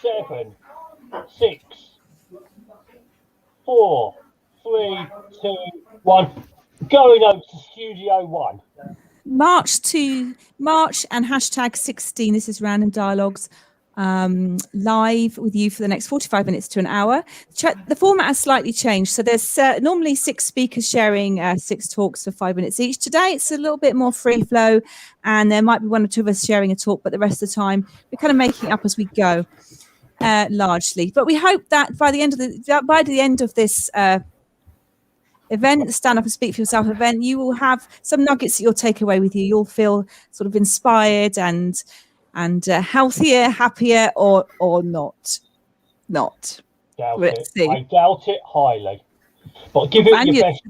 7, 6, 4, 3, 2, 1. Going over to Studio 1. March and #16. This is Random Dialogues, live with you for the next 45 minutes to an hour. The format has slightly changed. So there's normally 6 speakers sharing 6 talks for 5 minutes each. Today it's a little bit more free flow, and there might be 1 or 2 of us sharing a talk, but the rest of the time we're kind of making it up as we go, largely. But we hope that by the end of this event, the Stand Up and Speak for Yourself event, you will have some nuggets that you'll take away with you. You'll feel sort of inspired and healthier, happier, or not. Let's see. I doubt it highly. But give it your best.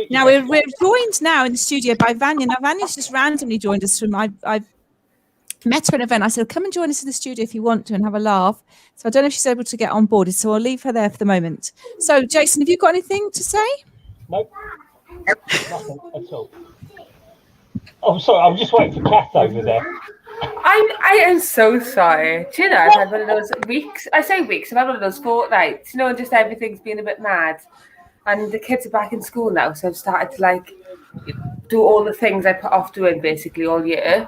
Now we're joined now in the studio by Vanya. Now Vanya's just randomly joined us from I've met her at an event. I said, come and join us in the studio if you want to and have a laugh. So I don't know if she's able to get on board, so I'll leave her there for the moment. So Jason, have you got anything to say? Nope. Nothing at all. Oh, sorry, I'm just waiting for Kath over there. I am so sorry. Do you know, I've had one of those weeks. I say weeks, I've had one of those fortnights. You know, just everything's been a bit mad. And the kids are back in school now, so I've started to do all the things I put off doing basically all year.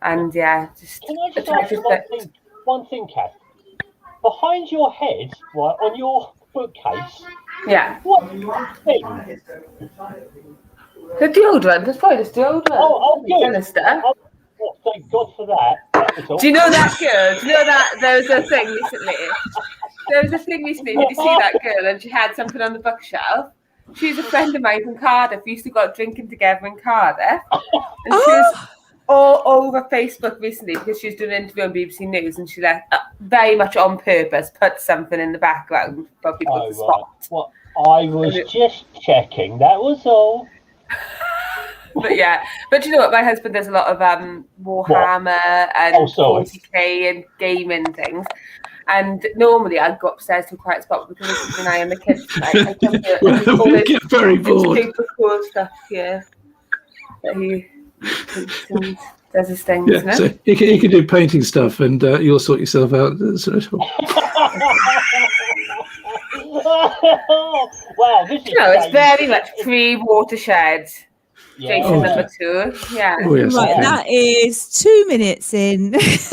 And yeah, just. Can I just ask you one thing, Kath? Behind your head, right, on your bookcase. Yeah. What thing? The deodorant. That's probably the deodorant. Oh, good. Oh, thank God for that. Do you know that girl? Do you know that there was a thing recently? Did you see that girl? And she had something on the bookshelf. She's a friend of mine from Cardiff. We used to go out drinking together in Cardiff. And she was all over Facebook recently because she was doing an interview on BBC News, and she very much on purpose put something in the background for people to spot. Well, I was just checking. That was all. But you know what? My husband does a lot of Warhammer and 40k and gaming things. And normally I'd go upstairs to a quiet spot because I keep an eye on the kids. We get very bored. Super cool stuff, yeah. That he does his things. Yeah, so he can do painting stuff, and you'll sort yourself out. Wow, this is. It's very much pre-watershed. Yeah. Jason number 2. Yeah. Oh, yes, right, okay. That is 2 minutes in. It's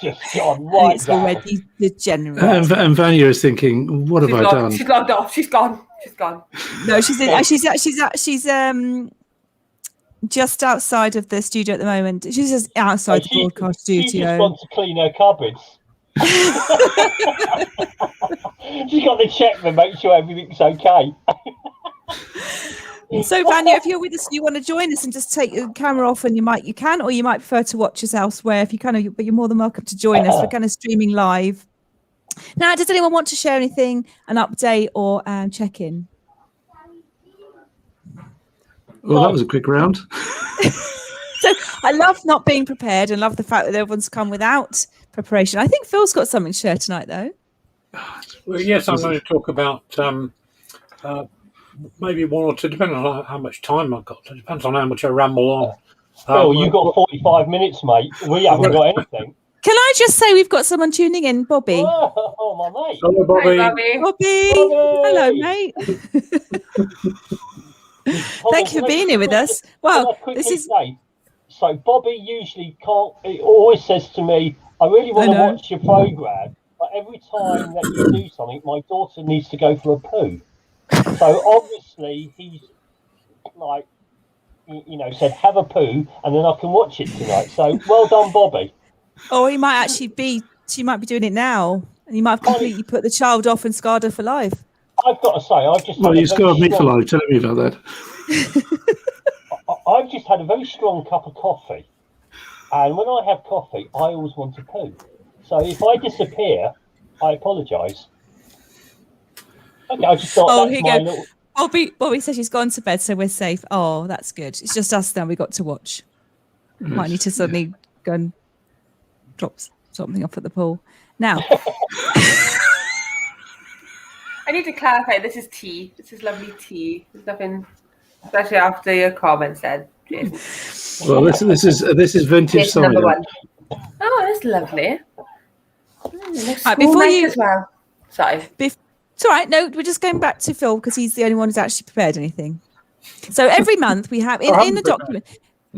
just gone right. It's already degenerate. And Vanya is thinking, "What have I done?" She's logged off. She's gone. No, she's just outside of the studio at the moment. She's just outside the broadcast studio. She just wants to clean her cupboards. She's got the check to make sure everything's okay. So Vanya, if you're with us and you want to join us and just take your camera off and you can, or you might prefer to watch us elsewhere but you're more than welcome to join us. We're kind of streaming live. Now, does anyone want to share anything, an update or check in? Well, that was a quick round. So I love not being prepared and love the fact that everyone's come without preparation. I think Phil's got something to share tonight, though. Well, yes, I'm going to talk about maybe 1 or 2, depending on how much time I've got. It depends on how much I ramble on. Phil, you've got 45 minutes, mate. We haven't got anything. Can I just say we've got someone tuning in, Bobby? Oh my mate. Hello, Bobby. Hi, Bobby. Hello, mate. Thank you for being here with us. Well, this is. So Bobby usually can't. He always says to me, "I really want to watch your program, but every time that you do something, my daughter needs to go for a poo." So obviously he's said, "Have a poo, and then I can watch it tonight." So well done, Bobby. Or he might actually she might be doing it now, and you might have completely put the child off and scarred her for life. I've got to say, you scarred me for life. Tell me about that. I've just had a very strong cup of coffee, and when I have coffee, I always want to poo. So if I disappear, I apologise. Okay, I just thought that's my little... Bobby says she's gone to bed, so we're safe. Oh, that's good. It's just us now we got to watch. Might need to suddenly go and drop something off at the pool. Now... I need to clarify, this is tea. This is lovely tea. There's nothing, especially after your comments then, Jason. Well, this is vintage Jason cider. number 1. Oh, that's lovely. Looks Right, school before night you- as well. Sorry. It's all right. No, we're just going back to Phil because he's the only one who's actually prepared anything. So every month we have in haven't the prepared. document.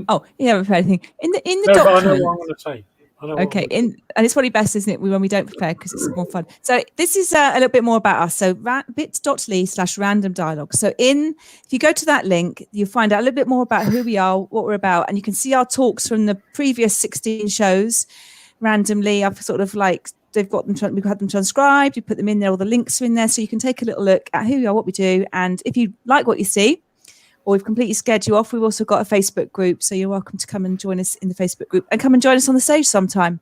Oh, you haven't prepared anything in the No, but I know document. what I'm going to say. I know what Okay, I'm gonna and it's probably best, isn't it, when we don't prepare because it's more fun. So this is a little bit more about us. So bit.ly/random dialogue. So if you go to that link, you'll find out a little bit more about who we are, what we're about, and you can see our talks from the previous 16 shows randomly. I've sort of like we've had them transcribed. You put them in there. All the links are in there, so you can take a little look at who we are, what we do, and if you like what you see, or we've completely scared you off, we've also got a Facebook group. So you're welcome to come and join us in the Facebook group and come and join us on the stage sometime.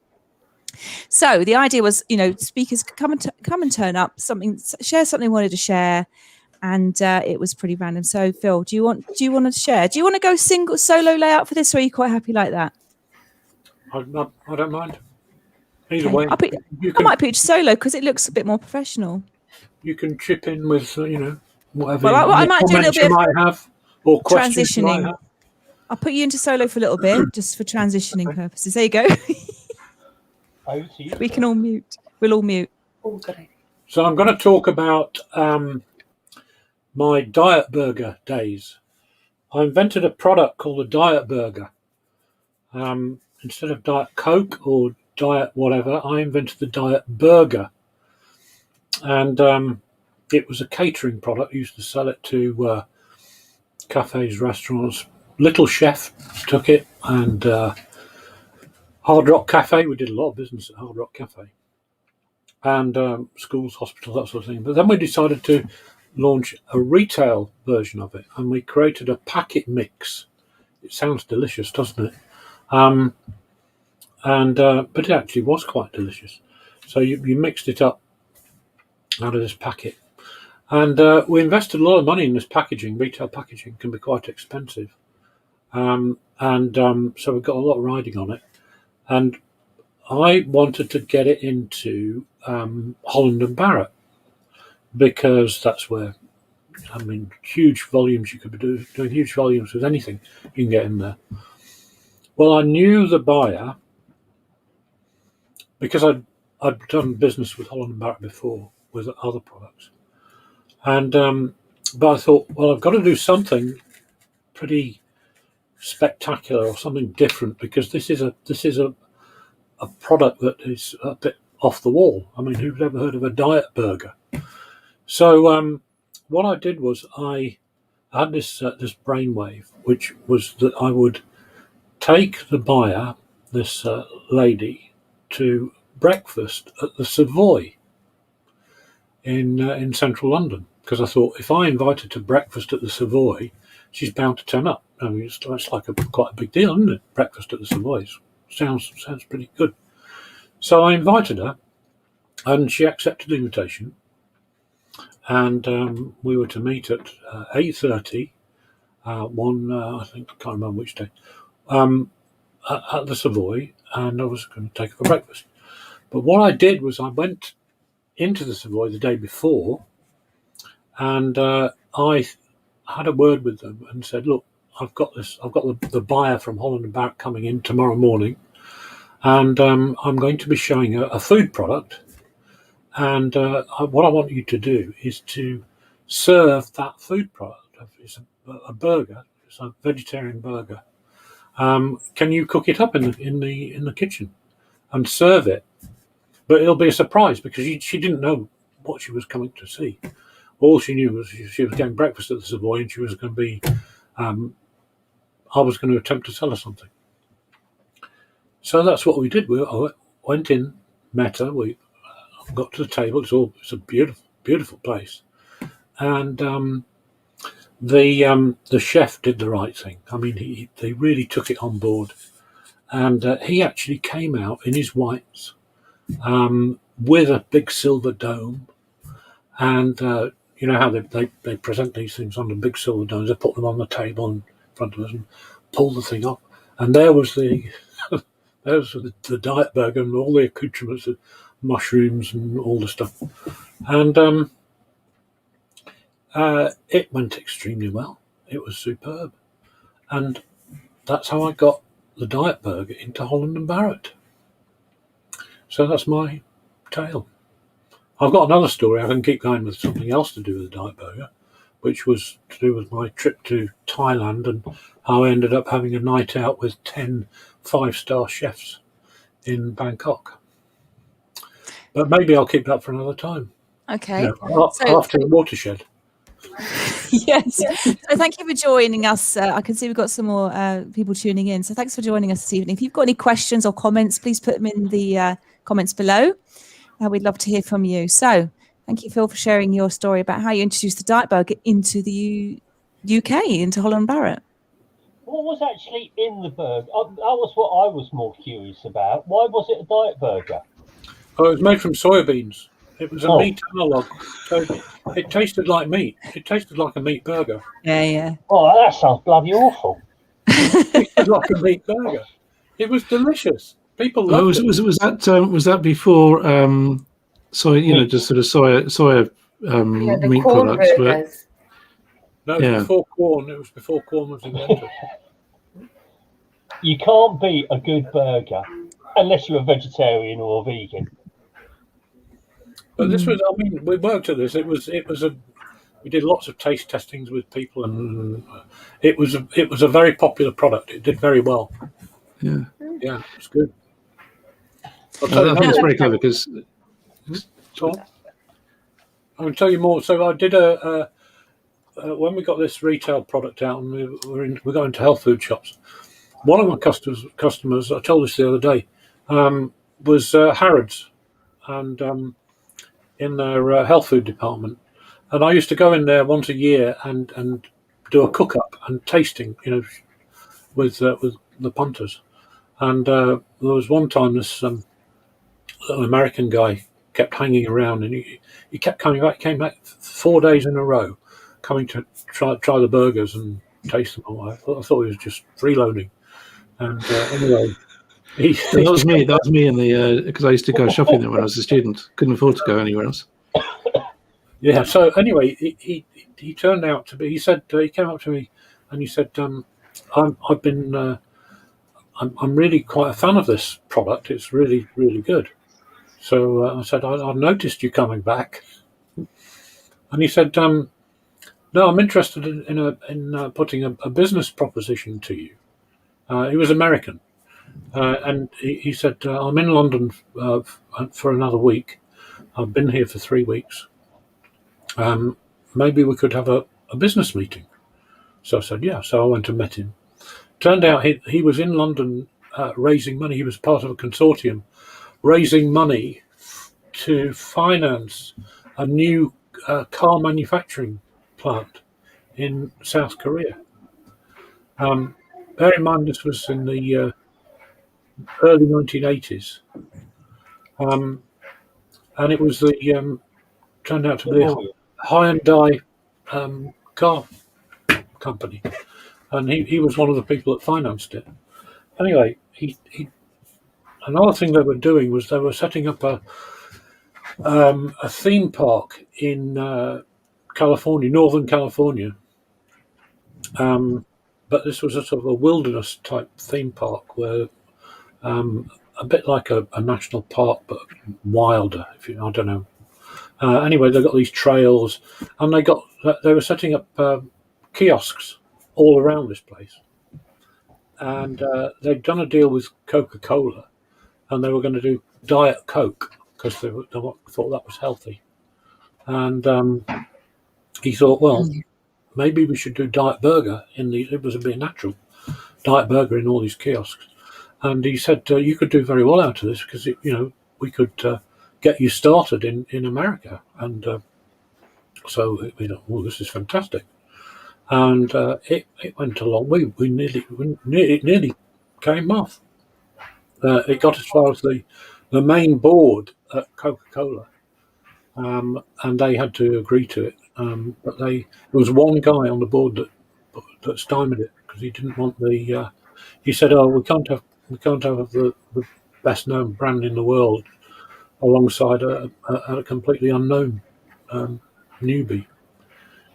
So the idea was, speakers could come and turn up, share something they wanted to share, and it was pretty random. So Phil, do you want to share? Do you want to go solo layout for this, or are you quite happy like that? I don't mind. Either way, I might put solo because it looks a bit more professional. you can chip in with whatever Well, I might do a little comments bit you of might have or questions you might transitioning. have. I'll put you into solo for a little bit, just for transitioning purposes. There you go. Over to you. We can all mute. We'll all mute. Oh, good idea. So I'm going to talk about my diet burger days. I invented a product called a diet burger. Instead of Diet Coke or diet whatever, I invented the diet burger. And it was a catering product. I used to sell it to cafes, restaurants. Little Chef took it, and Hard Rock Cafe. We did a lot of business at Hard Rock Cafe. And schools, hospitals, that sort of thing. But then we decided to launch a retail version of it, and we created a packet mix. It sounds delicious, doesn't it? But it actually was quite delicious. So you mixed it up out of this packet. And we invested a lot of money in this packaging. Retail packaging can be quite expensive. So we've got a lot riding on it. And I wanted to get it into Holland and Barrett because that's where, huge volumes, you could be doing huge volumes with anything you can get in there. Well, I knew the buyer because I'd done business with Holland and Barrett before with other products. And but I thought, well, I've got to do something pretty spectacular or something different because this is a product that is a bit off the wall. I mean, who's ever heard of a diet burger? So what I did was I had this brainwave, which was that I would take the buyer, this lady, to breakfast at the Savoy in central London, because I thought if I invite her to breakfast at the Savoy, she's bound to turn up. I mean, it's like quite a big deal, isn't it? Breakfast at the Savoy sounds pretty good. So I invited her, and she accepted the invitation. And we were to meet at 8:30. I think, I can't remember which day, at the Savoy, and I was going to take her for breakfast. But what I did was I went into the Savoy the day before, and I had a word with them and said, "Look, I've got the buyer from Holland and Barrett coming in tomorrow morning, and I'm going to be showing her a food product. And what I want you to do is to serve that food product. It's a burger. It's a vegetarian burger. Can you cook it up in the kitchen and serve it? But it'll be a surprise because she didn't know what she was coming to see. All she knew was she was getting breakfast at the Savoy, and she was going to be. I was going to attempt to sell her something. So that's what we did. I went in, met her. We got to the table. It's a beautiful, beautiful place, and the chef did the right thing. I mean, they really took it on board, and he actually came out in his whites with a big silver dome, and you know how they present these things on the big silver domes. They put them on the table in front of us and pull the thing up, and there was the diet burger and all the accoutrements of mushrooms and all the stuff, and it went extremely well. It was superb, and that's how I got the diet burger into Holland and Barrett. So that's my tale. I've got another story. I can keep going with something else to do with the Diet Burger, which was to do with my trip to Thailand and how I ended up having a night out with 10 5-star chefs in Bangkok. But maybe I'll keep that for another time. Okay. You know, after the watershed. Yes. So thank you for joining us. I can see we've got some more people tuning in. So thanks for joining us this evening. If you've got any questions or comments, please put them in the comments below. We'd love to hear from you. So thank you, Phil, for sharing your story about how you introduced the Diet Burger into the UK, into Holland Barrett. What was actually in the burger? That was what I was more curious about. Why was it a diet burger? Oh, it was made from soybeans. It was a meat analogue, so it tasted like meat. It tasted like a meat burger. Yeah. Oh, that sounds bloody awful. It tasted like a meat burger. It was delicious. People loved it. Was that before soy? Just sort of soya the meat corn products? burgers. No, it was before corn. It was before corn was invented. You can't beat a good burger unless you're a vegetarian or a vegan. But this was, I mean, we worked at this. We did lots of taste testings with people, and it was a very popular product. It did very well. Yeah, it's good. I think it's very clever because. I can tell you more. So I did when we got this retail product out, and we got into health food shops. One of my customers, I told this the other day, was Harrods, and in their health food department. And I used to go in there once a year and do a cook up and tasting, with the punters. And there was one time this little American guy kept hanging around, and he kept coming back. Came back 4 days in a row, coming to try the burgers and taste them all. I thought he was just freeloading. And anyway, that was me. That was me in the because I used to go shopping there when I was a student. Couldn't afford to go anywhere else. Yeah. So anyway, he turned out to be. He said he came up to me and he said, I'm really quite a fan of this product. It's really, really good. So I said, I noticed you coming back. And he said, no, I'm interested in putting a business proposition to you. He was American. And he said, I'm in London for another week. I've been here for 3 weeks. Maybe we could have a business meeting. So I said, yeah. So I went and met him. Turned out he was in London raising money. He was part of a consortium raising money to finance a new car manufacturing plant in South Korea. Bear in mind, this was in the early 1980s. And it was turned out to be a Hyundai car company. And he was one of the people that financed it. Anyway, another thing they were doing was they were setting up a theme park in California, Northern California. But this was a sort of a wilderness type theme park where a bit like a national park, but wilder. I don't know. Anyway, they got these trails, and they were setting up kiosks all around this place, and they'd done a deal with Coca-Cola, and they were going to do Diet Coke because they thought that was healthy, and he thought, well, maybe we should do Diet Burger it was a bit natural, Diet Burger in all these kiosks. And he said, you could do very well out of this because, we could get you started in America. And so, this is fantastic. And it went along. We nearly came off. It got as far as the main board at Coca-Cola. And they had to agree to it. But there was one guy on the board that stymied it because he didn't want he said, oh, we can't have the best known brand in the world alongside a completely unknown newbie.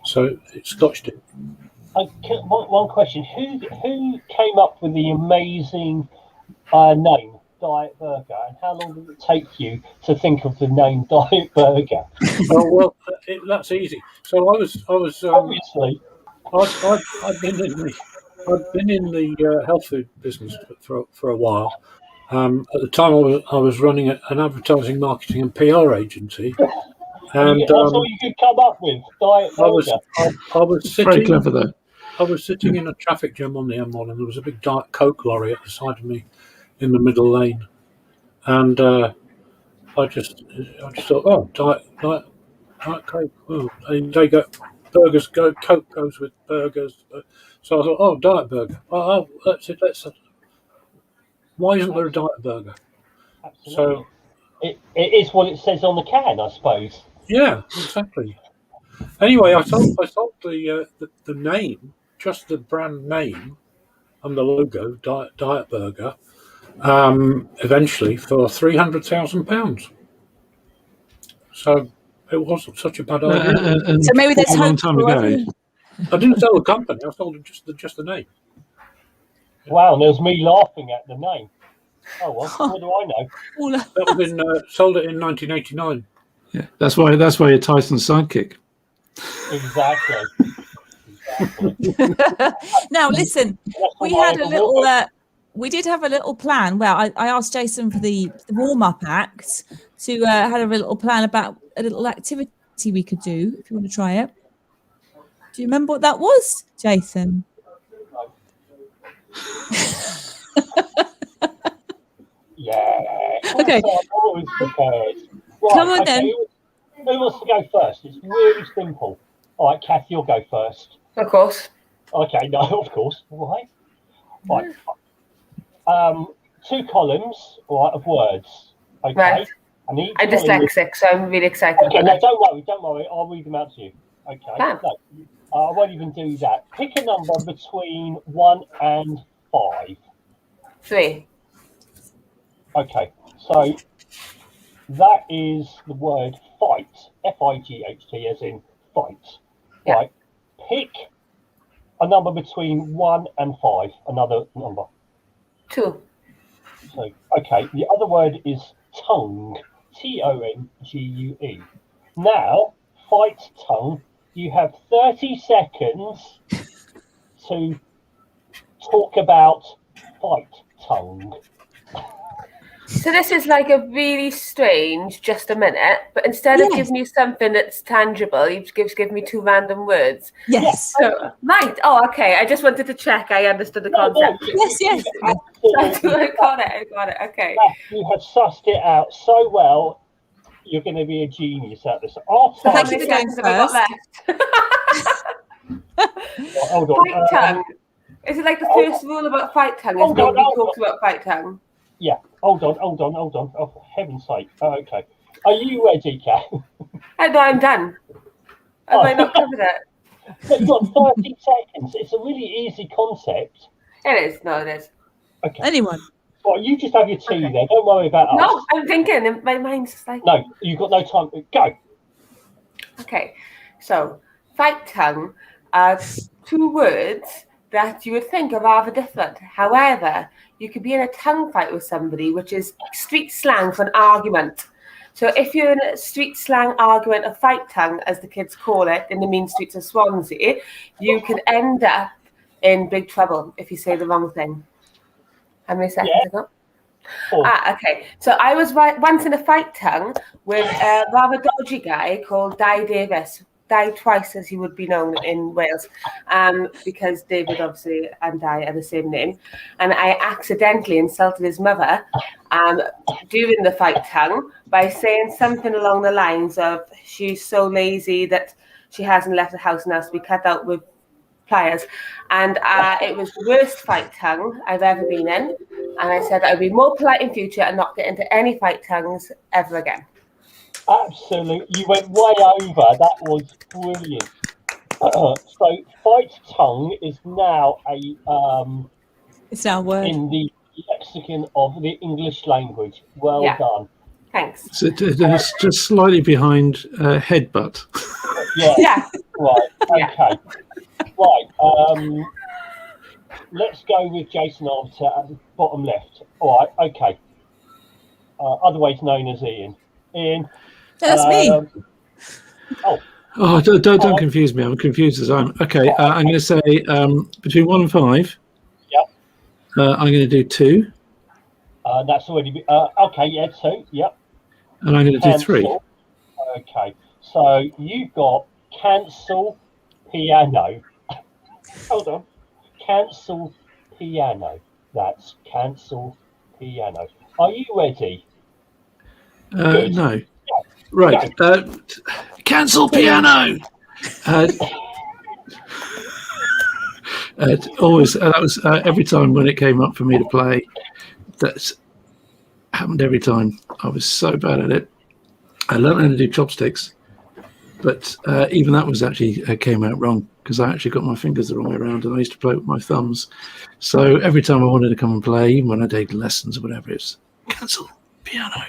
So it scotched it. One question: Who came up with the amazing name, Diet Burger, and how long did it take you to think of the name Diet Burger? Oh well, that's easy. So I was Obviously. I'd been in the health food business for a while. At the time, I was running an advertising, marketing, and PR agency, and That's all you could come up with, Diet I was Burger. I was Very sitting clever, though. I was sitting in a traffic jam on the M1, and there was a big Diet Coke lorry at the side of me in the middle lane, and I just thought, oh, Diet Coke. Oh, and they go burgers. Coke goes with burgers. So I thought, oh, Diet Burger. Oh, that's it. Why isn't there a Diet Burger? Absolutely. So It is what it says on the can, I suppose. yeah, exactly. Anyway, I sold the name, just the brand name and the logo, Diet Burger, eventually for £300,000. So it wasn't such a bad idea. And So maybe there's a long hope time for ago. everyone. I didn't sell the company. I sold just the name. Wow, and there's me laughing at the name. Oh, well, what do I know? All That was in sold it in 1989. Yeah, that's why you're Tyson's sidekick. Exactly. Now, listen, That's we why had I a little. walk. We did have a little plan. Well, I asked Jason for the warm-up act to had a little plan about a little activity we could do if you want to try it. Do you remember what that was, Jason? Yeah. Okay. I'm always prepared. Right, Come on then. Who wants to go first? It's really simple. All right, Kath, you'll go first. Of course. Okay, no, of course. Right. Right. 2 columns, all right, of words. Okay. Right. And each I'm column is- dyslexic, so I'm really excited Okay, about no, it. don't worry. I'll read them out to you. Okay. Fab. No, I won't even do that. Pick a number between 1 and 5. 3. Okay, so that is the word fight. F-I-G-H-T, as in fight. Yeah. Right. Pick a number between 1 and 5. Another number. 2. So, okay, the other word is tongue. T-O-N-G-U-E. Now, fight tongue. You have 30 seconds to talk about fight tongue. So this is like a really strange just a minute, but instead of Yes. giving you something that's tangible, you just give me 2 random words. Yes. So, right. Oh, okay. I just wanted to check I understood the concept. Yes. I got it. Okay. You have sussed it out so well. You're going to be a genius at this. Our So time. thank you for seconds going have I got left? Hold on. Fight tongue. Is it like the first rule about fight tongue? Is Hold on, nobody hold talks about fight tongue? Yeah. Hold on. Oh, for heaven's sake. Okay. Are you ready, Kat? I know I'm done. Have I not covered it? You've got 30 seconds. It's a really easy concept. It is. No, it is. Okay. Anyone? Well, you just have your tea Okay. there. Don't worry about us. No, I'm thinking. And my mind's just like. No, you've got no time. Go. Okay. So, fight tongue are 2 words that you would think are rather different. However, you could be in a tongue fight with somebody, which is street slang for an argument. So if you're in a street slang argument, a fight tongue, as the kids call it, in the mean streets of Swansea, you can end up in big trouble if you say the wrong thing. How many seconds Yeah. ago? 4. Okay. So I was once in a fight tongue with a rather dodgy guy called Di Davis. Di twice, as he would be known in Wales, because David obviously and Di are the same name. And I accidentally insulted his mother during the fight tongue by saying something along the lines of, she's so lazy that she hasn't left the house and has to be cut out with pliers. And it was the worst fight tongue I've ever been in. And I said I'd be more polite in future and not get into any fight tongues ever again. Absolutely. You went way over. That was brilliant. So, fight tongue is now It's our word. in the lexicon of the English language. Well Yeah. done. Thanks. So it's just slightly behind headbutt. Yeah. Yeah. Right. Yeah. Okay. Right. Let's go with Jason Arbiter at the bottom left. All right. Okay. otherwise known as Ian. Ian. That's me. Oh, don't confuse me. I'm confused as I'm. Okay, I'm going to say between 1 and 5. Yep. I'm going to do 2. That's already. Okay, yeah, 2. Yep. And I'm going to do 3. Cancel. Okay, so you've got cancel piano. Hold on. Cancel piano. That's cancel piano. Are you ready? Good. No. Right. Cancel piano. Always. That was every time when it came up for me to play. That happened every time. I was so bad at it. I learned how to do chopsticks, but even that was actually came out wrong because I actually got my fingers the wrong way around, and I used to play with my thumbs. So every time I wanted to come and play, even when I did lessons or whatever, it's cancel piano,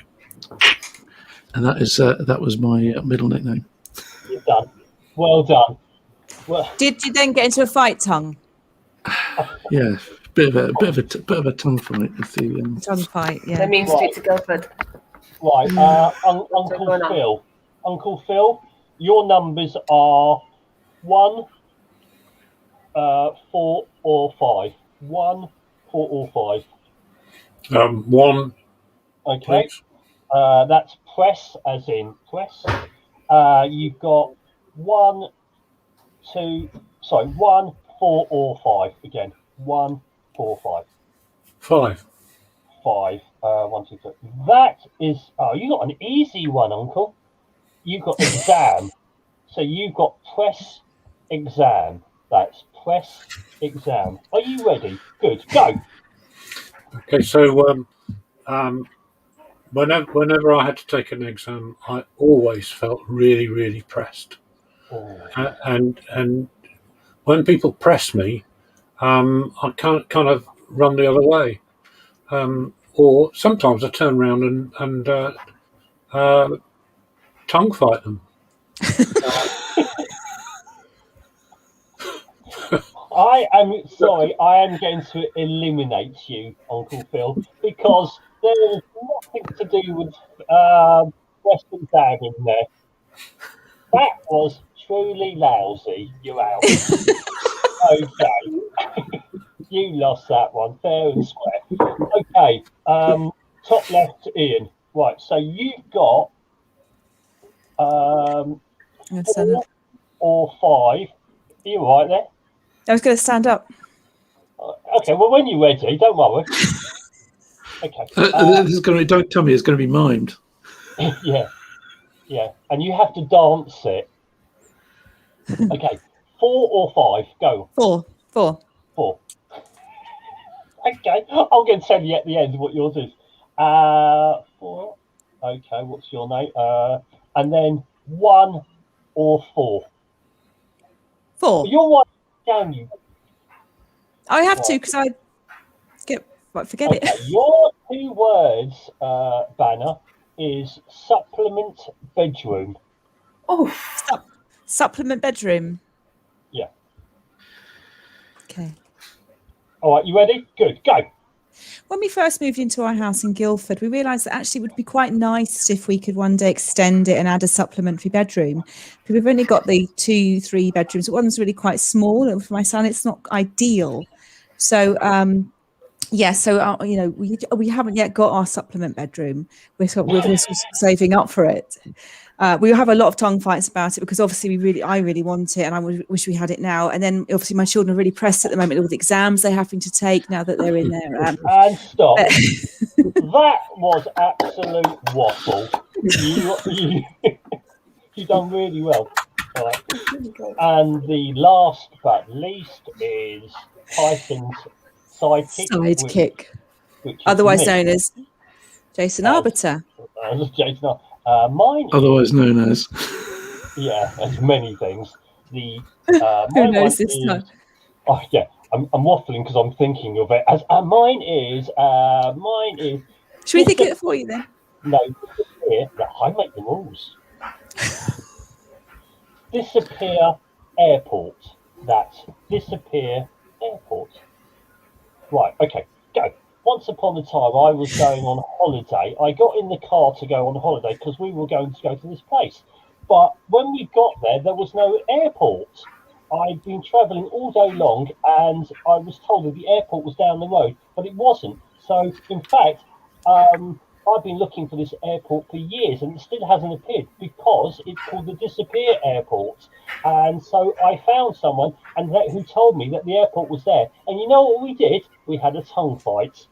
and that was my middle nickname. You're done. Well done. Well, Did you then get into a fight, Tongue? Yeah, bit of a tongue fight with the. Tongue fight, yeah. The mean streets of Guildford. Right, Uncle Phil. Uncle Phil, your numbers are 1, 4, or 5. 1, 4, or 5. 1. Okay. Please. That's press, as in press. You've got 1, 2. Sorry, 1, 4, or 5 again. 1, 4, 5. 5. 5. 1, 2, 3. That is. Oh, you got an easy one, Uncle. You got exam. So you've got press exam. That's press exam. Are you ready? Good. Go. Okay, so whenever I had to take an exam, I always felt really, really pressed. Oh. And when people press me, I can't kind of run the other way. Or sometimes I turn around and tongue fight them. I am sorry. I am going to eliminate you, Uncle Phil, because there is nothing to do with press exam in there. That was truly lousy. You're out. Okay. You lost that one, fair and square. Okay, top left, Ian. Right, so you've got 4 or 5. Are you right there? I was going to stand up. Okay, well, when you're ready, don't worry. Okay. This is going to. Don't tell me it's going to be mimed. Yeah, and you have to dance it. Okay, 4 or 5, go. 4. 4. Okay, I'm going to tell you at the end what yours is. 4. Okay, what's your name? And then 1 or 4. 4. You're one down, you. I have to because I forget Okay, it. your 2 words, Banner, is supplement bedroom. Oh, Supplement bedroom. Yeah. Okay. All right, you ready? Good, go. When we first moved into our house in Guildford, we realised that actually it would be quite nice if we could one day extend it and add a supplementary bedroom. Because we've only got the 2-3 bedrooms. One's really quite small, and for my son, it's not ideal. So, we haven't yet got our supplement bedroom. We're saving up for it. We have a lot of tongue fights about it because obviously I really want it, and I wish we had it now. And then obviously my children are really pressed at the moment with all the exams they're having to take now that they're in there. And stop. That was absolute waffle. You done really well. All right. And the last but least is Tyson's sidekick. Which otherwise known as Jason Arbiter. Jason. Mine, otherwise known as. Yeah, as many things. The who knows this time? Oh yeah, I'm waffling because I'm thinking of it. As mine is. Should we think of it for you then? No, I make the rules. Disappear airport. That's disappear airport. Right. Okay. Go. once upon a time, I was going on holiday. I got in the car to go on holiday because we were going to go to this place. But when we got there, there was no airport. I'd been travelling all day long, and I was told that the airport was down the road, but it wasn't. So, in fact, I've been looking for this airport for years, and it still hasn't appeared because it's called the Disappear Airport. And so I found someone who told me that the airport was there. And you know what we did? We had a tongue fight.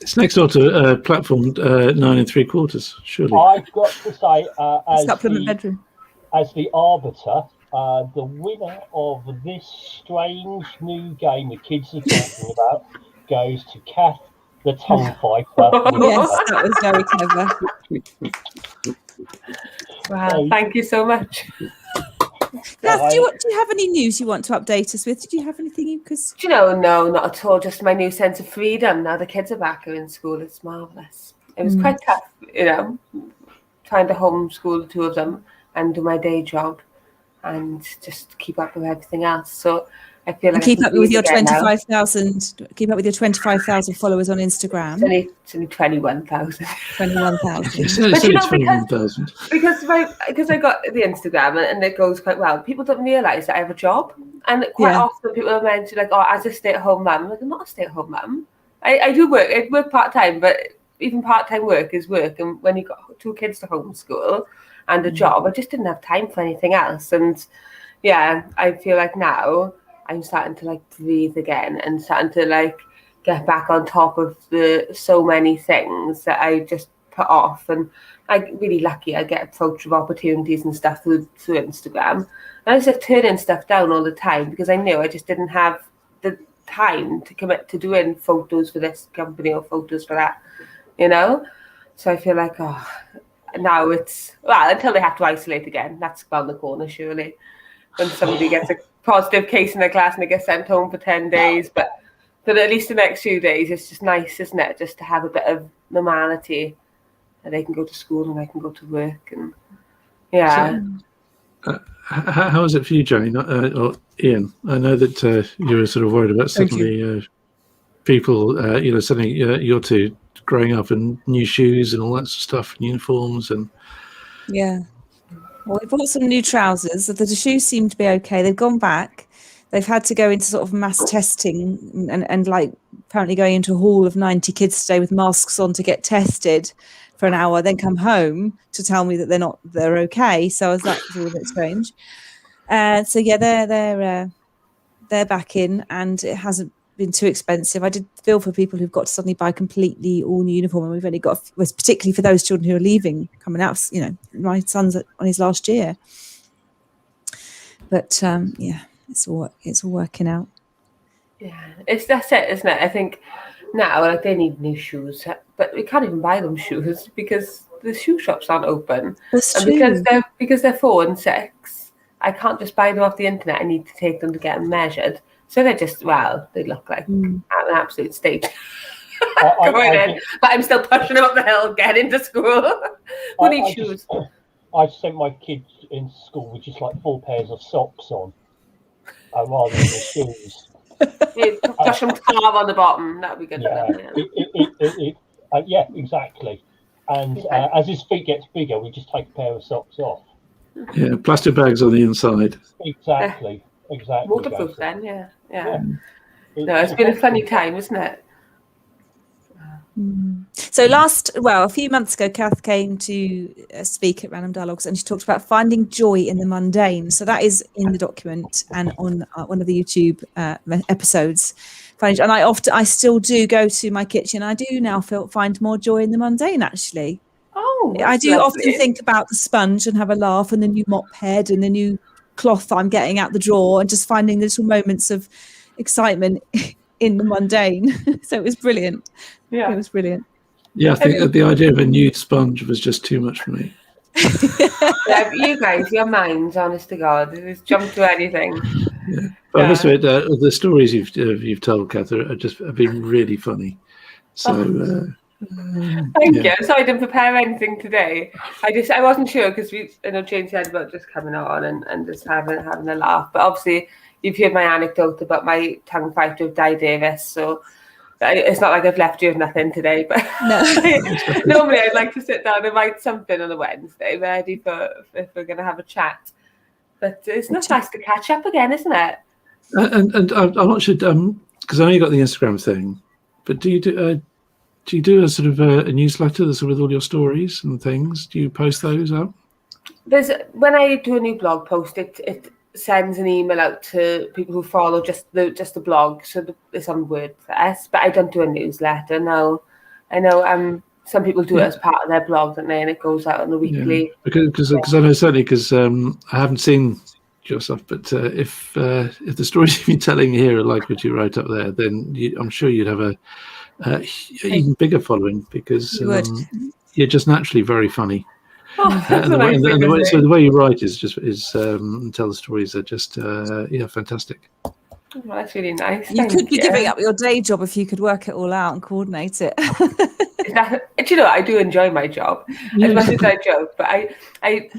It's next door to platform 9 3/4, surely. I've got to say, Supplement bedroom. as the arbiter, the winner of this strange new game the kids are talking about goes to Kath, the tongue fighter. Yes, that was very clever. Wow, thank you so much. Kath, do you have any news you want to update us with? Did you have anything? Because Do you know, no, not at all. Just my new sense of freedom. Now the kids are back in school. It's marvellous. It was quite tough, trying to homeschool the two of them and do my day job and just keep up with everything else. So I feel like keep up with your 25,000. Keep up with your 25,000 followers on Instagram. It's only 21,000. 21,000. It's only 21,000. Because I got the Instagram and it goes quite well. People don't realise that I have a job, and quite often people are mentioned like, "Oh, as a stay-at-home mum." I'm like, I'm not a stay-at-home mum. I do work. I work part-time, but even part-time work is work. And when you've got 2 kids to homeschool and a job, I just didn't have time for anything else. And yeah, I feel like now I'm starting to like breathe again and starting to like get back on top of so many things that I just put off. And I'm really lucky I get approached with opportunities and stuff through Instagram. And I was just turning stuff down all the time because I knew I just didn't have the time to commit to doing photos for this company or photos for that, So I feel like, now it's, until they have to isolate again. That's around the corner, surely. When somebody gets a positive case in their class and they get sent home for 10 days. But at least the next few days, it's just nice, isn't it? Just to have a bit of normality. And they can go to school and I can go to work. And yeah. So, how is it for you, Jane, or Ian? I know that you were sort of worried about suddenly people, suddenly you're two growing up in new shoes and all that sort of stuff, and uniforms and... Yeah. Well, we bought some new trousers. The shoes seem to be okay. They've gone back. They've had to go into sort of mass testing and like apparently going into a hall of 90 kids today with masks on to get tested for an hour, then come home to tell me that they're okay. So that was all a bit strange. So yeah, they're back in, and it hasn't been too expensive. I did feel for people who've got to suddenly buy a completely all new uniform, and we've only got, particularly for those children who are leaving, coming out. My son's on his last year, but yeah, it's all working out. Yeah, that's it, isn't it? I think now, like, they need new shoes, but we can't even buy them shoes because the shoe shops aren't open. That's and true. because they're 4 and 6, I can't just buy them off the internet. I need to take them to get them measured. So they're just, they look like an absolute state. But I'm still pushing them up the hill, getting to school. Who needs shoes? I sent my kids in school with just like 4 pairs of socks on, rather than the shoes. Push them carve on the bottom. That would be good. Yeah, exactly. And as his feet gets bigger, we just take a pair of socks off. Yeah, plastic bags on the inside. Exactly. Waterproof then, yeah. No, it's been a funny time, isn't it? So a few months ago, Kath came to speak at Random Dialogues, and she talked about finding joy in the mundane. So that is in the document and on one of the YouTube episodes. And I still do go to my kitchen. I do now find more joy in the mundane, actually. Oh, I do often think about the sponge and have a laugh, and the new mop head and the new cloth I'm getting out the drawer, and just finding little moments of excitement in the mundane. So it was brilliant. Yeah, it was brilliant. Yeah, I think that the idea of a nude sponge was just too much for me. Yeah, you guys, your minds, honest to God, just jump to anything. Yeah, but I must admit, the stories you've told, Kath, have been really funny. So. Thank you. Sorry, I didn't prepare anything today. I wasn't sure because I know Jane said about just coming on and just having a laugh. But obviously, you've heard my anecdote about my tongue fighter with Di Davis, so it's not like I've left you with nothing today. But No. normally I'd like to sit down and write something on a Wednesday, ready for if we're going to have a chat. But it's not nice to catch up again, isn't it? And I'm not sure because I know you got the Instagram thing, but do you do a sort of a newsletter that's with all your stories and things? Do you post those up? When I do a new blog post, it sends an email out to people who follow just the blog, so it's on WordPress. But I don't do a newsletter. No, I know some people do it as part of their blog, don't they? And it goes out on the weekly. Yeah. Because I know certainly because I haven't seen your stuff, but if the stories you've been telling here are like what you write up there, then I'm sure you'd have a even bigger following because you're just naturally very funny. Oh, and the way you write is tell the stories are just fantastic. Oh, that's really nice. You could be giving up your day job if you could work it all out and coordinate it. Do you know, I do enjoy my job as much as I joke, but I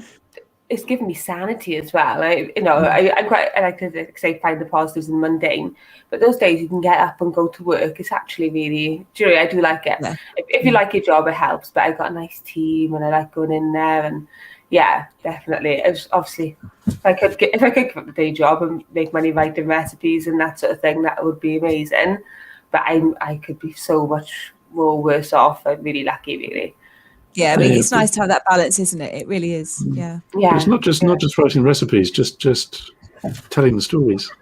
it's given me sanity as well. I like to say find the positives in the mundane, but those days you can get up and go to work. It's actually really, I do like it. Yeah. If you like your job, it helps. But I've got a nice team, and I like going in there. And yeah, definitely. It's obviously, if I could give up the day job and make money writing recipes and that sort of thing, that would be amazing. But I could be so much more worse off. I'm really lucky, really. Yeah, I mean, it's nice to have that balance, isn't it? It really is. Yeah. Yeah. It's not just writing recipes, just telling the stories.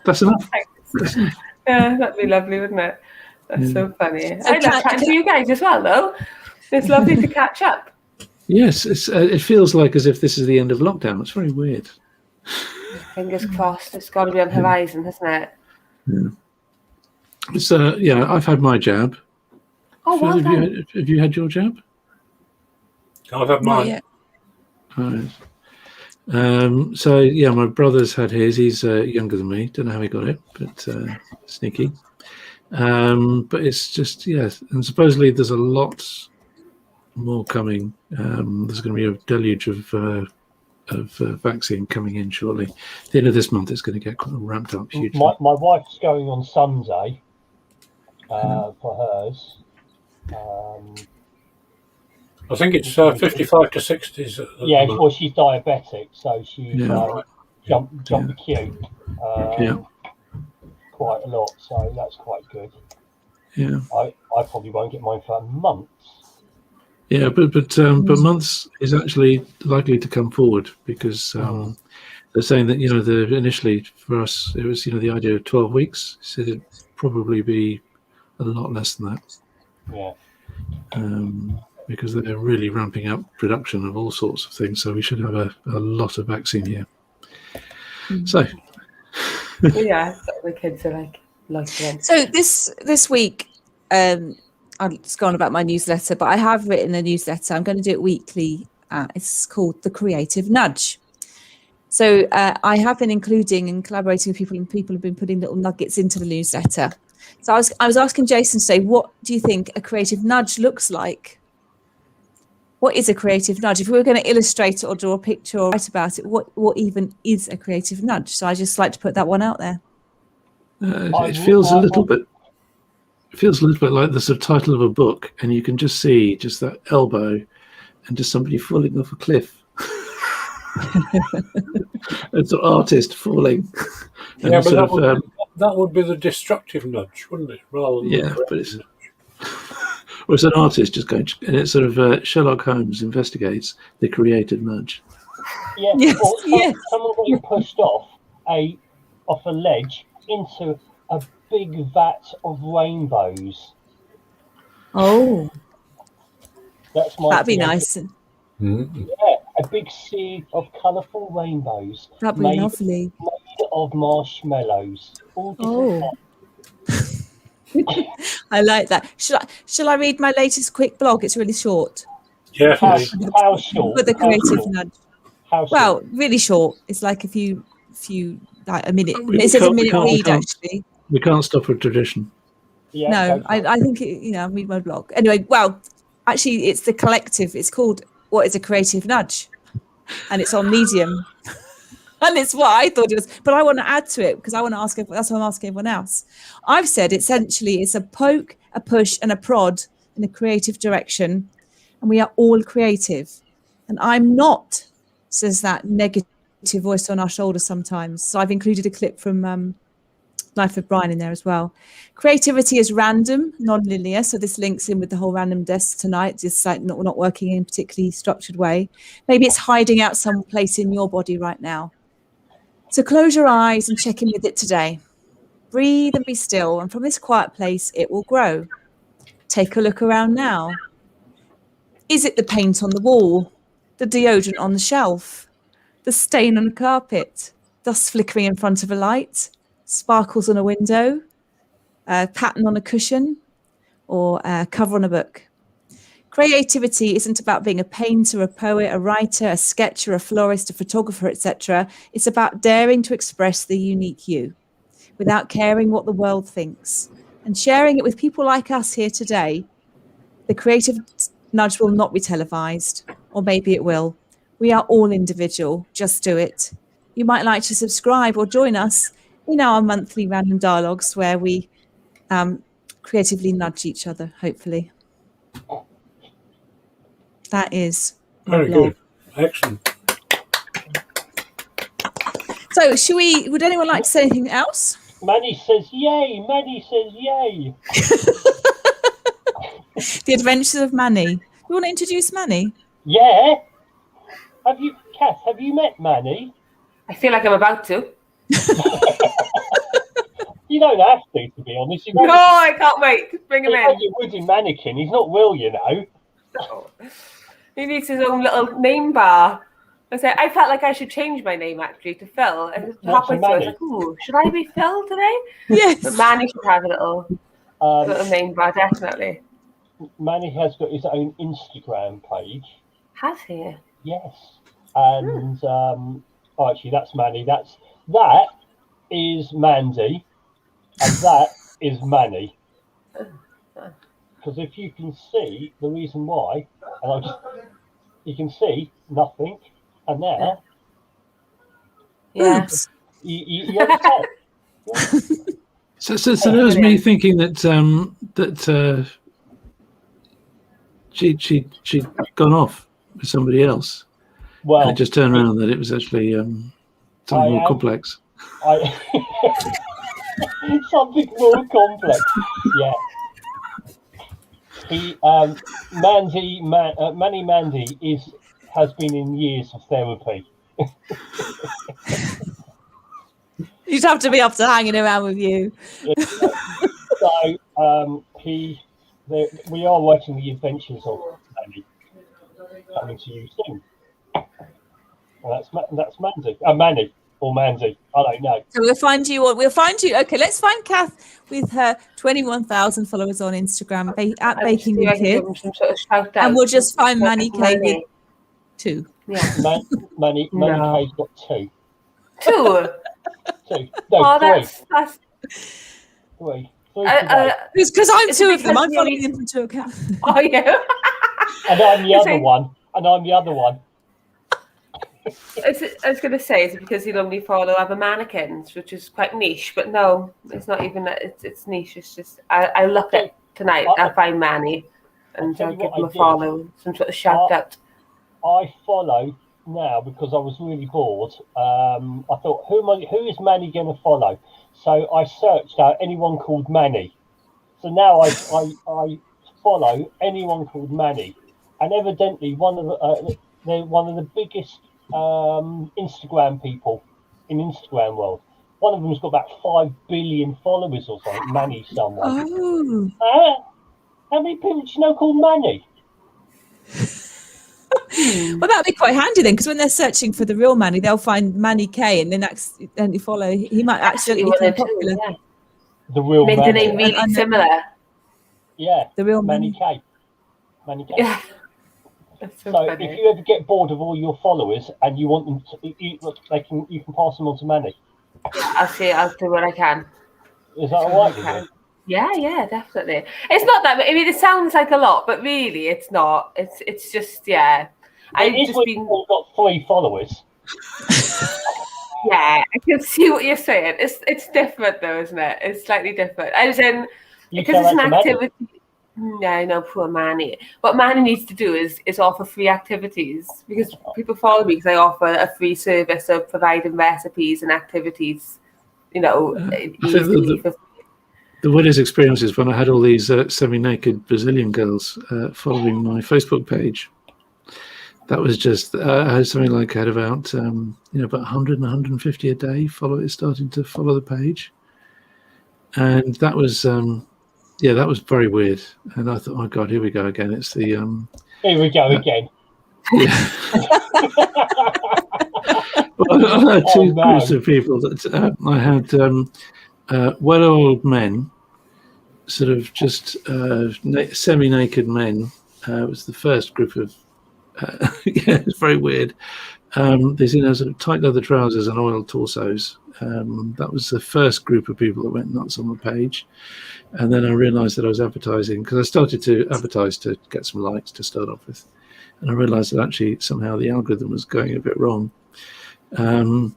That's enough. Yeah, that'd be lovely, wouldn't it? That's so funny. I love chatting to you guys as well, though. It's lovely to catch up. Yes, it feels like as if this is the end of lockdown. It's very weird. Fingers crossed. It's got to be on the horizon, hasn't it? Yeah. It's I've had my jab. Oh, well done. Have you had your jab? I've had mine. Right. So yeah, my brother's had his. He's younger than me. Don't know how he got it, but sneaky. But it's just and supposedly there's a lot more coming. There's going to be a deluge of vaccine coming in shortly. At the end of this month, it's going to get quite ramped up hugely. My wife's going on Sunday for hers. I think it's 55 to 60s. Yeah, well, she's diabetic, so she's jumped the queue quite a lot, so that's quite good. Yeah, I probably won't get mine for months. Yeah, but months is actually likely to come forward because they're saying that initially for us it was the idea of 12 weeks. So it'd probably be a lot less than that. Yeah. Because they're really ramping up production of all sorts of things, so we should have a lot of vaccine here. So, yeah, the kids are like them. So this week, I've just gone about my newsletter, but I have written a newsletter. I'm going to do it weekly. It's called The Creative Nudge. So I have been including and collaborating with people, and people have been putting little nuggets into the newsletter. So I was asking Jason today, what do you think a creative nudge looks like? What is a creative nudge? If we were going to illustrate it or draw a picture or write about it, what even is a creative nudge? So I just like to put that one out there. It feels a little bit like the sort of title of a book, and you can just see just that elbow and just somebody falling off a cliff. It's an artist falling. Yeah, but that would be the destructive nudge, wouldn't it? Rather than but it's an artist just going, and it's sort of Sherlock Holmes investigates the creative nudge. Yeah, yes, someone getting pushed off a ledge into a big vat of rainbows. Oh, that's my. That'd be nice. Yeah, a big sea of colourful rainbows. That'd be lovely. Made of marshmallows. All different. I like that. Shall I read my latest quick blog? It's really short. Yeah. How short? For the creative nudge. How short? Well, really short. It's like a few like a minute. It says a minute read actually. We can't stop with tradition. Yeah, no, I think I read my blog anyway. Well, actually, it's the collective. It's called "What Is a Creative Nudge," and it's on Medium. And it's what I thought it was. But I want to add to it because I want to ask, that's what I'm asking everyone else. I've said essentially it's a poke, a push, and a prod in a creative direction. And we are all creative. And I'm not, says that negative voice on our shoulder sometimes. So I've included a clip from Life of Brian in there as well. Creativity is random, non-linear. So this links in with the whole random desk tonight, just like not working in a particularly structured way. Maybe it's hiding out someplace in your body right now. So close your eyes and check in with it today. Breathe and be still. And from this quiet place, it will grow. Take a look around now. Is it the paint on the wall, the deodorant on the shelf, the stain on the carpet, dust flickering in front of a light, sparkles on a window, a pattern on a cushion, or a cover on a book? Creativity isn't about being a painter, a poet, a writer, a sketcher, a florist, a photographer, etc. It's about daring to express the unique you without caring what the world thinks and sharing it with people like us here today. The creative nudge will not be televised, or maybe it will. We are all individual. Just do it. You might like to subscribe or join us in our monthly random dialogues where we creatively nudge each other, hopefully. That is Very good. Excellent. So would anyone like to say anything else? Manny says yay. Manny says yay. The Adventures of Manny. You want to introduce Manny? Yeah. Kath, have you met Manny? I feel like I'm about to. You don't have to be honest. No, I can't wait. Just bring him He's in. only a wooden mannequin. He's not Will, you know. No. He needs his own little name bar. I felt like I should change my name actually to Phil. And halfway through, I was like, "Ooh, should I be Phil today?" Yes. But Manny should have a little name bar, definitely. Manny has got his own Instagram page. Has he? Yes. And actually, that's Manny. That is Mandy, and that is Manny. Because if you can see the reason why, and you can see nothing, and there, Yeah. you understand. So there was me thinking that she'd gone off with somebody else. Well, and it just turned around that it was actually something more complex. Something more complex. Yeah. Manny Mandy has been in years of therapy. You'd have to be up to hanging around with you. Yeah. So we are writing the adventures of Manny coming to you soon. And that's Mandy. Manny or Mandy. I don't know. So we'll find you. Okay, let's find Kath with her 21,000 followers on Instagram at Baking with Kids. And we'll just find Manny K with 2. Yeah. Manny K's got 2. 2? 2. No, oh, 3. That's 3. Because I'm 2 of them. I'm following them from 2 accounts. Oh, yeah. And I'm the other one. I was going to say, is it because you only follow other mannequins, which is quite niche, but no, it's not even that. It's niche. It's just I look at tonight. I'll find Manny and I'll give him a follow, some sort of shout out. I follow now because I was really bored. I thought, who is Manny going to follow? So I searched out anyone called Manny. So now I follow anyone called Manny, and evidently they're one of the biggest Instagram people in Instagram world. One of them's got about 5 billion followers or something. Manny someone. Oh. How many people do you know called Manny? Well, that'd be quite handy then, because when they're searching for the real Manny, they'll find Manny K, and then accidentally follow. He might actually become popular. Yeah. The real Make Manny. the name really similar. Yeah. The real Manny Manny. K. Manny K. Yeah. That's so funny. If you ever get bored of all your followers and you want them to, you can pass them on to Manny. I'll do what I can. Is that all right? Yeah, definitely. It's not that. I mean, it sounds like a lot, but really, it's not. It's just I've just been got 3 followers. Yeah, I can see what you're saying. It's different though, isn't it? It's slightly different. As in, You because tell it's that an to Maddie. activity. No, poor Manny. What Manny needs to do is offer free activities, because people follow me because I offer a free service of providing recipes and activities. You know, I think easily for the weirdest experience is when I had all these semi-naked Brazilian girls following my Facebook page. That was just I had something like I had about about 100 and 150 a day starting to follow the page, and that was that was very weird. And I thought, oh God, here we go again. It's the Here we go again. yeah. Well, I had two groups of people that I had well-oiled men, sort of just semi-naked men. Was the first group of it's very weird. They seem to have sort of tight leather trousers and oiled torsos. That was the first group of people that went nuts on the page. And then I realised that I was advertising, because I started to advertise to get some likes to start off with. And I realised that actually somehow the algorithm was going a bit wrong. And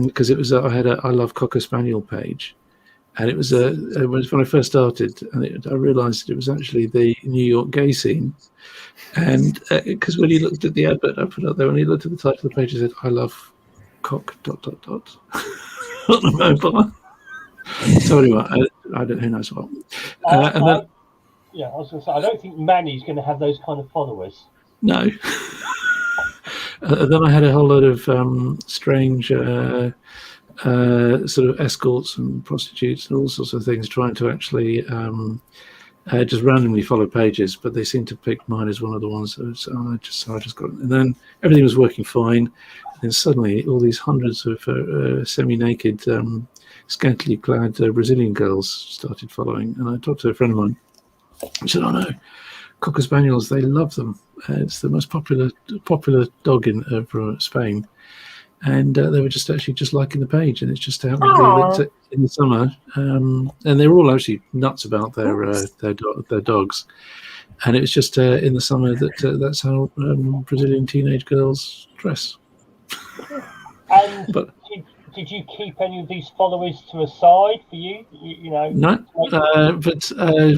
because it was, I had a I Love Cocker Spaniel page. And it was when I first started, and I realised it was actually the New York gay scene. And because when he looked at the advert I put up there, when he looked at the title of the page, he said, "I love cock ... on the mobile." So anyway, I don't. Who knows what? And then, yeah, I was going to say, I don't think Manny's going to have those kind of followers. No. Then I had a whole lot of strange sort of escorts and prostitutes and all sorts of things trying to actually just randomly follow pages, but they seemed to pick mine as one of the ones. So I just got it. And then everything was working fine. And then suddenly all these hundreds of semi-naked, scantily clad Brazilian girls started following. And I talked to a friend of mine. I said, "Oh no, Cocker Spaniels, they love them. It's the most popular dog from Spain." And they were just liking the page, and it's just happened in the summer. And they were all actually nuts about their dogs. And it was just in the summer that's how Brazilian teenage girls dress. And did you keep any of these followers to a side for you? You know. No, but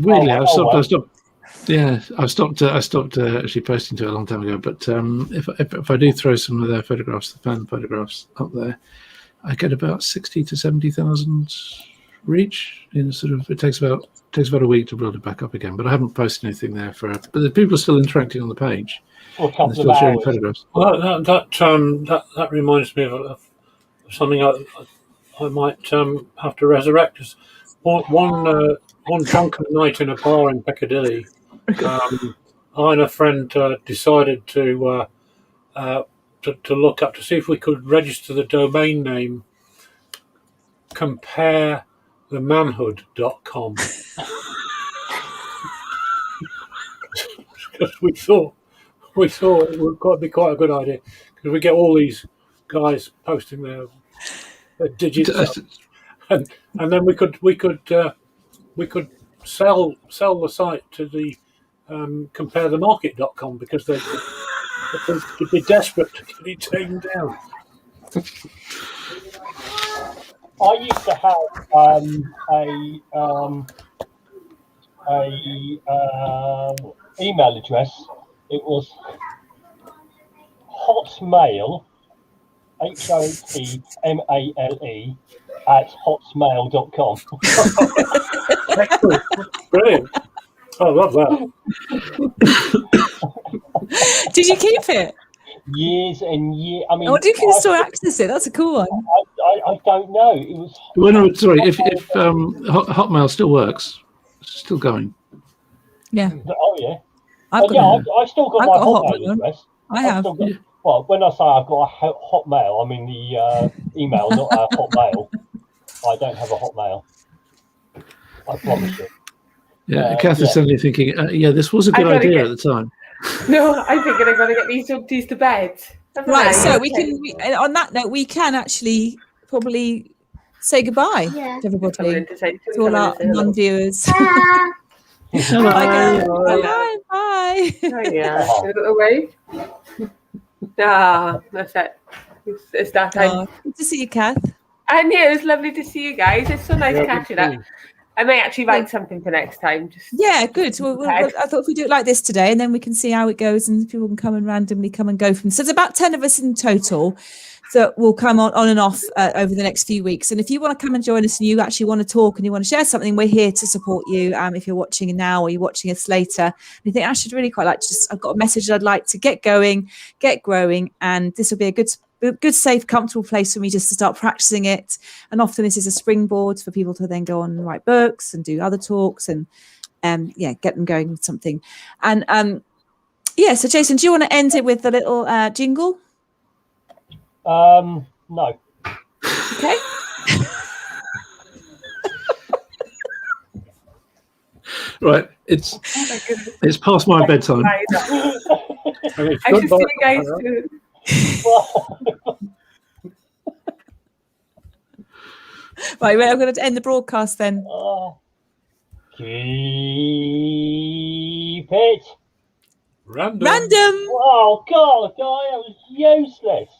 weirdly, I stopped. Yeah, I stopped actually posting to it a long time ago. But if I do throw some of their photographs, the fan photographs, up there, I get about 60 to 70,000 reach. It takes about a week to build it back up again. But I haven't posted anything there but the people are still interacting on the page. For a couple they're still of sharing hours. photographs. Well, that reminds me of something I might have to resurrect. One drunken night in a bar in Piccadilly, I and a friend decided to look up to see if we could register the domain name comparethemanhood.com. Because we thought it would be quite a good idea, because we get all these guys posting their digits, and then we could sell the site to the comparethemarket.com, because they'd be desperate to get it taken down. I used to have a email address. It was hotmail, HOTMALE @hotmail.com. Excellent. Brilliant. I love that. Did you keep it? Years and years. I mean, Or do you can still access it? That's a cool one. I don't know. It was. Well, no, sorry. If Hotmail still works, it's still going. Yeah. Oh yeah. I've got I still got I've my got a Hotmail Hotmail. address. I have. Well, when I say I've got a Hotmail, I mean the email, not a Hotmail. I don't have a Hotmail. I promise you. Yeah, Kath is suddenly thinking, this was a good idea at the time. No, I think I'm going to get these junkies to bed. Right, so we can. On that note, we can actually probably say goodbye to everybody, to all our non-viewers. Hello. Bye, guys. Bye. Bye. Oh, yeah. Away. Ah, that's it. it's that time. Oh, good to see you, Kath. And yeah, it was lovely to see you guys. It's so nice Yeah, catching good to up. see you. I may actually write something for next time. Just Yeah, good. I thought if we do it like this today, and then we can see how it goes, and people can come and randomly come and go from. So there's about 10 of us in total that will come on and off over the next few weeks. And if you want to come and join us, and you actually want to talk and you want to share something, we're here to support you. If you're watching now or you're watching us later, and you think I should really quite like to I've got a message I'd like to get going, get growing, and this will be a good, safe, comfortable place for me just to start practicing it. And often this is a springboard for people to then go on and write books and do other talks and get them going with something. And so Jason, do you want to end it with a little jingle? No. Okay. Right, it's past my bedtime. I should see you guys soon. Right, I'm going to end the broadcast then. Keep it Random. Random. Oh God, I was useless.